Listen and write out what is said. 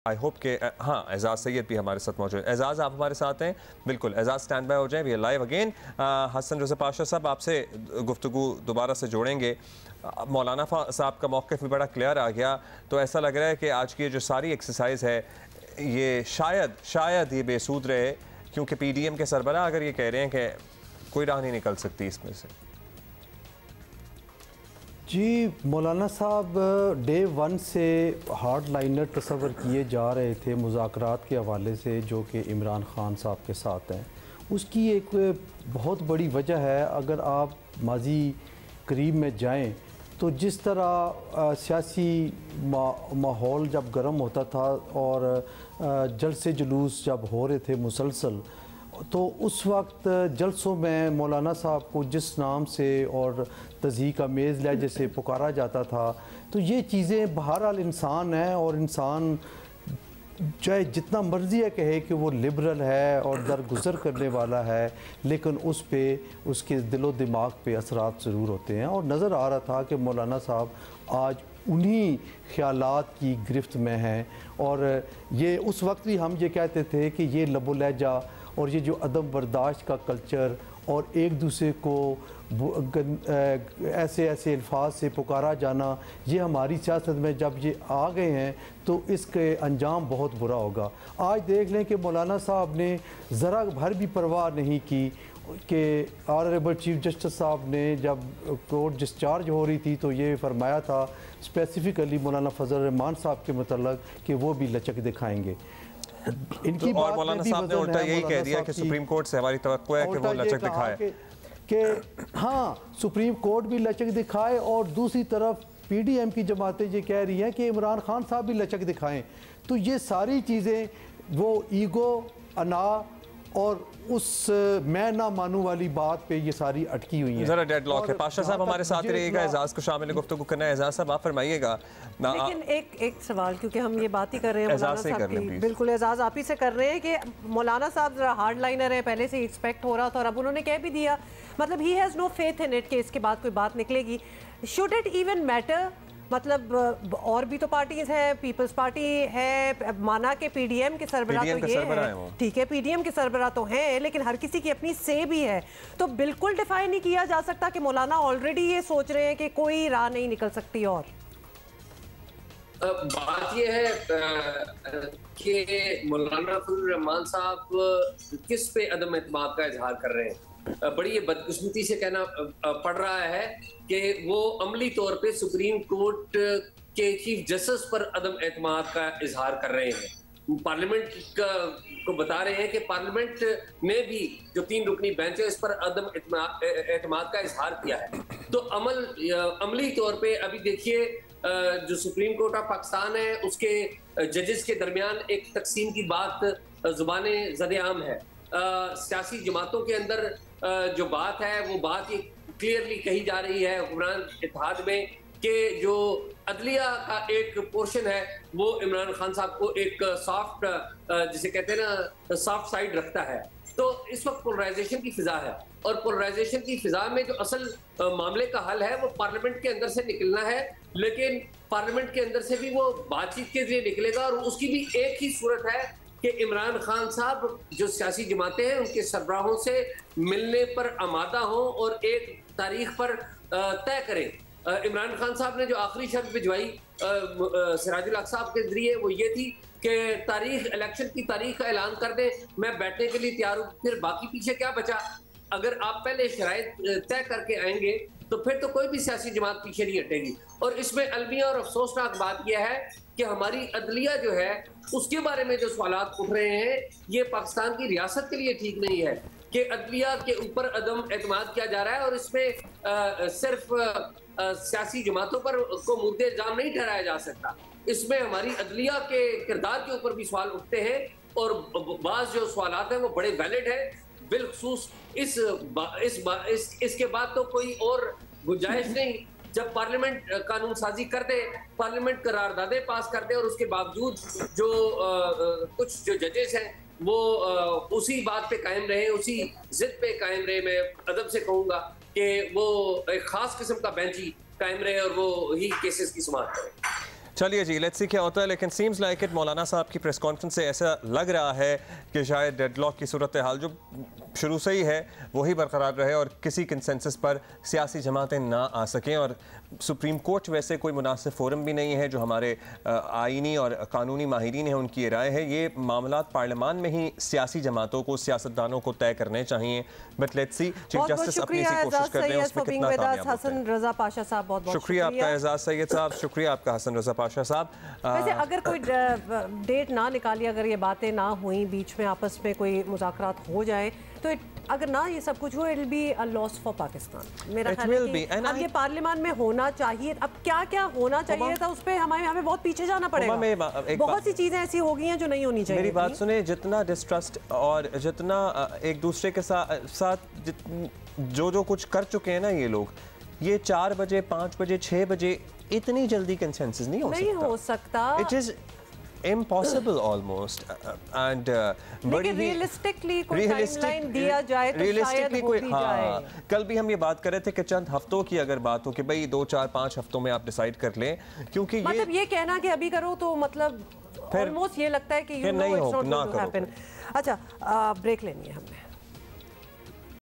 I hope के हाँ एजाज सैयद भी हमारे साथ मौजूद है। एजाज आप हमारे साथ हैं? बिल्कुल एजाज स्टैंड बाय हो जाएं, we are live again. Hasan Joseph Pasha साहब आपसे गुफ्तगू दोबारा से जोड़ेंगे। मौलाना साहब का मौक़िफ़ भी बड़ा क्लियर आ गया, तो ऐसा लग रहा है कि आज की जो सारी एक्सरसाइज है ये शायद ये बेसूद रहे, क्योंकि PDM के सरबराह अगर ये कह रहे हैं कि कोई राह नहीं निकल सकती इसमें से। जी, मौलाना साहब डे 1 से हार्ड लाइनर तस्वर किए जा रहे थे मुज़ाकरात के हवाले से, जो कि इमरान ख़ान साहब के साथ हैं। उसकी एक बहुत बड़ी वजह है, अगर आप माजी करीब में जाएं तो जिस तरह सियासी माहौल जब गर्म होता था और जलसे जुलूस जब हो रहे थे मुसलसल, तो उस वक्त जलसों में मौलाना साहब को जिस नाम से और तज़हीक आमेज़ लहजे से पुकारा जाता था, तो ये चीज़ें बहरहाल इंसान है, और इंसान चाहे जितना मर्जी है कहे कि वो लिबरल है और दरगुजर करने वाला है, लेकिन उस पे उसके दिलो दिमाग पे असरात ज़रूर होते हैं। और नज़र आ रहा था कि मौलाना साहब आज उन्हीं ख़यालात की गिरफ्त में हैं। और ये उस वक्त भी हम ये कहते थे कि ये लबो लहजा और ये जो अदम बर्दाश्त का कल्चर और एक दूसरे को ऐसे ऐसे अल्फाज से पुकारा जाना, ये हमारी सियासत में जब ये आ गए हैं तो इसके अंजाम बहुत बुरा होगा। आज देख लें कि मौलाना साहब ने ज़रा भर भी परवाह नहीं की कि ऑनरेबल चीफ जस्टिस साहब ने जब कोर्ट डिस्चार्ज हो रही थी तो ये फरमाया था स्पेसिफ़िकली मौलाना फजल रहमान साहब के मतलब कि वो भी लचक दिखाएंगे। इनकी और मौलाना साहब ने उल्टा यही कह दिया कि सुप्रीम कोर्ट से हमारी तवक्को है कि वो लचक दिखाए, कि हाँ सुप्रीम कोर्ट भी लचक दिखाए, और दूसरी तरफ PDM की जमातें ये कह रही हैं कि इमरान खान साहब भी लचक दिखाएं। तो ये सारी चीज़ें वो ईगो, अना और उस मैं ना मानू वाली बात पे ये सारी अटकी हुई है। जरा डेडलॉक है। पाशा साहब हमारे साथ रहिएगा, एजाज को शामिल गुफ्तगू करना है। एजाज साहब आप फरमाइएगा। लेकिन एक सवाल, क्योंकि हम ये बात ही कर रहे हैं मौलाना साहब की, बिल्कुल एजाज आप ही से कर रहे हैं कि मौलाना साहब जरा हार्ड लाइनर है, पहले से एक्सपेक्ट हो रहा था और अब उन्होंने कह भी दिया, मतलब he has no faith in it कि इसके बाद कोई बात निकलेगी। Should it even matter? मतलब और भी तो पार्टीज हैं, पीपल्स पार्टी है, माना के PDM के सरबराह तो ये है, ठीक है PDM के सरबराह तो हैं, लेकिन हर किसी की अपनी से भी है। तो बिल्कुल डिफाइन नहीं किया जा सकता कि मौलाना ऑलरेडी ये सोच रहे हैं कि कोई राह नहीं निकल सकती। और बात ये है कि मौलाना फजल रहमान साहब किस पे अदम एतमाद का इजहार कर रहे हैं। बड़ी ये बदकिस्मती से कहना पड़ रहा है कि वो अमली तौर पे सुप्रीम कोर्ट के चीफ जस्टिस पर अदम एतमाद का इजहार कर रहे हैं। पार्लियामेंट को बता रहे हैं कि पार्लियामेंट ने भी जो 3 रुकनी बेंच है इस पर अदम एतमाद का इजहार किया है। तो अमली तौर पे अभी देखिए जो सुप्रीम कोर्ट ऑफ पाकिस्तान है उसके जजेस के दरमियान एक तकसीम की बात जुबान ज़द-ए-आम है। सियासी जमातों के अंदर जो बात है वो बात ये क्लियरली कही जा रही है हुक्मरान इत्तेहाद में कि जो अदलिया का एक पोर्शन है वो इमरान खान साहब को एक सॉफ्ट जिसे कहते हैं ना सॉफ्ट साइड रखता है। तो इस वक्त पोलराइजेशन की फिजा है, और पोलराइजेशन की फिजा में जो असल मामले का हल है वो पार्लियामेंट के अंदर से निकलना है, लेकिन पार्लियामेंट के अंदर से भी वो बातचीत के जरिए निकलेगा। और उसकी भी एक ही सूरत है कि इमरान खान साहब जो सियासी जमातें हैं उनके सरबराहों से मिलने पर आमादा हों और एक तारीख पर तय करें। इमरान खान साहब ने जो आखिरी शर्त भिजवाई सिराजुल हक साहब के जरिए वो ये थी कि तारीख इलेक्शन की तारीख का ऐलान कर दें, मैं बैठने के लिए तैयार हूँ। फिर बाकी पीछे क्या बचा? अगर आप पहले शराइत तय करके आएंगे तो फिर तो कोई भी सियासी जमात पीछे नहीं हटेगी। और इसमें अलमिया और अफसोसनाक बात यह है कि हमारी अदलिया जो है उसके बारे में जो सवालात उठ रहे हैं ये पाकिस्तान की रियासत के लिए ठीक नहीं है कि अदलिया के ऊपर अदम एतमाद किया जा रहा है। और इसमें सिर्फ सियासी जमातों पर को मुद्दे इल्जाम नहीं ठहराया जा सकता, इसमें हमारी अदलिया के किरदार के ऊपर भी सवाल उठते हैं। और बाज़ जो सवालात हैं वो बड़े वैलिड हैं, बिलखसूस इसके बाद तो कोई और गुंजाइश नहीं। जब पार्लियामेंट कानून साजी कर दे, पार्लियामेंट करारदादें पास कर दे और उसके बावजूद जो कुछ जो जजेस हैं वो उसी बात पे कायम रहे, उसी जिद पे कायम रहे, मैं अदब से कहूँगा कि वो एक खास किस्म का बेंच ही कायम रहे और वो ही केसेस की समाअत करें। चलिए जी, लेट्स सी क्या होता है, लेकिन सीम्स लाइक इट मौलाना साहब की प्रेस कॉन्फ्रेंस से ऐसा लग रहा है कि शायद डेडलॉक की सूरत हाल जो शुरू से ही है वही बरकरार रहे और किसी कंसेंसस पर सियासी जमातें ना आ सकें। और सुप्रीम कोर्ट वैसे कोई मुनासिब फोरम भी नहीं है, जो हमारे आईनी और कानूनी माहिरीन हैं उनकी राय है ये मामला पार्लियामान में ही सियासी जमातों को, सियासतदानों को तय करने चाहिए। But let's see chief justice अपनी कोशिश कर रहे हैं, उसमें कितना कामयाब होते हैं। हसन रजा पाशा साहब बहुत शुक्रिया आपका एजाज सैयद साहब, शुक्रिया आपका हसन रजा पाशा साहब। वैसे अगर कोई डेट ना निकाली, अगर ये बातें ना हुई, बीच में आपस में कोई मुज़ाकरात हो जाए तो अगर ना ये सब कुछ हो, it will be a loss for Pakistan. मेरा ख्याल है कि अब ये पार्लियामान में होना चाहिए। अब क्या क्या होना चाहिए था उस पर हमें बहुत पीछे जाना पड़ेगा। बहुत सी चीज़ें ऐसी हो गई हैं जो नहीं होनी चाहिए। मेरी बात सुने, जितना डिस्ट्रस्ट और जितना एक दूसरे के साथ जो कुछ कर चुके हैं ना ये लोग, ये 4 बजे 5 बजे 6 बजे इतनी जल्दी कंसेंसस नहीं हो सकता। It is impossible almost and बड़ी रियलिस्टिकली कोई टाइमलाइन दिया जाए तो शायद हो भी जाए। कल भी हम ये बात कर रहे थे कि चंद हफ्तों की अगर बात हो कि भाई 2 4 5 हफ्तों में आप डिसाइड कर लें, क्योंकि मतलब ये कहना कि अभी करो तो मतलब ऑलमोस्ट ये लगता है कि you know it's not going to happen. अच्छा ब्रेक लेनी है हमने।